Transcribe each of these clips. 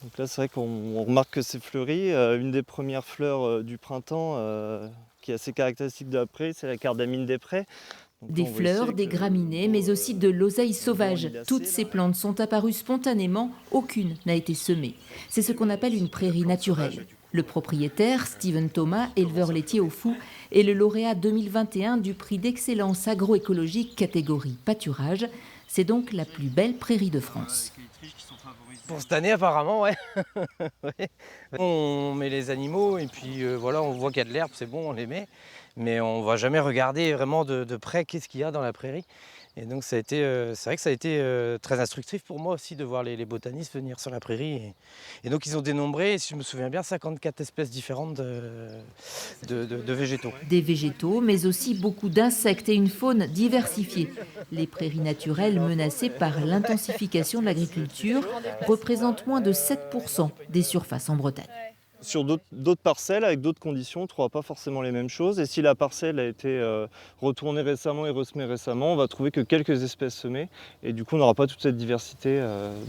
Donc là, c'est vrai qu'on remarque que c'est fleuri. Une des premières fleurs du printemps qui est assez caractéristique de la prairie, c'est la cardamine des prés. Donc là, Des on voit ici fleurs, avec des le graminées, beau mais aussi de l'oseille blanc sauvage. Toutes lilacé ces là. plantes sont apparues spontanément, aucune n'a été semée. C'est ce qu'on appelle une prairie naturelle. Le propriétaire, Steven Thomas, éleveur laitier au Fou, est le lauréat 2021 du prix d'excellence agroécologique catégorie pâturage. C'est donc la plus belle prairie de France. Pour cette année, apparemment, ouais. Ouais. On met les animaux et puis voilà, on voit qu'il y a de l'herbe, c'est bon, on les met. Mais on ne va jamais regarder vraiment de près qu'est-ce qu'il y a dans la prairie. Et donc c'est vrai que ça a été très instructif pour moi aussi de voir les botanistes venir sur la prairie. Et donc ils ont dénombré, si je me souviens bien, 54 espèces différentes de végétaux. Des végétaux, mais aussi beaucoup d'insectes et une faune diversifiée. Les prairies naturelles menacées par l'intensification de l'agriculture représentent moins de 7% des surfaces en Bretagne. Sur d'autres parcelles, avec d'autres conditions, on ne trouvera pas forcément les mêmes choses. Et si la parcelle a été retournée récemment et ressemée récemment, on va trouver que quelques espèces semées. Et du coup, on n'aura pas toute cette diversité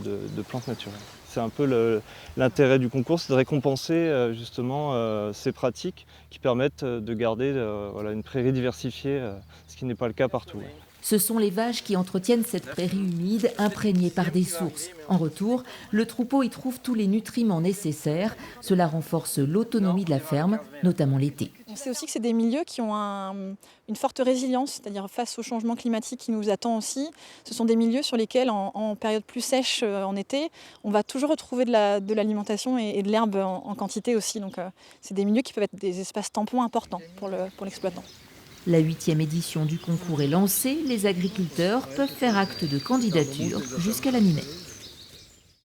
de plantes naturelles. C'est un peu l'intérêt du concours, c'est de récompenser justement ces pratiques qui permettent de garder voilà, une prairie diversifiée, ce qui n'est pas le cas partout. Ce sont les vaches qui entretiennent cette prairie humide imprégnée par des sources. En retour, le troupeau y trouve tous les nutriments nécessaires. Cela renforce l'autonomie de la ferme, notamment l'été. On sait aussi que c'est des milieux qui ont une forte résilience, c'est-à-dire face au changement climatique qui nous attend aussi. Ce sont des milieux sur lesquels, en période plus sèche en été, on va toujours retrouver de l'alimentation et de l'herbe en quantité aussi. Donc c'est des milieux qui peuvent être des espaces tampons importants pour l'exploitant. La 8e édition du concours est lancée. Les agriculteurs peuvent faire acte de candidature jusqu'à la mi-mai.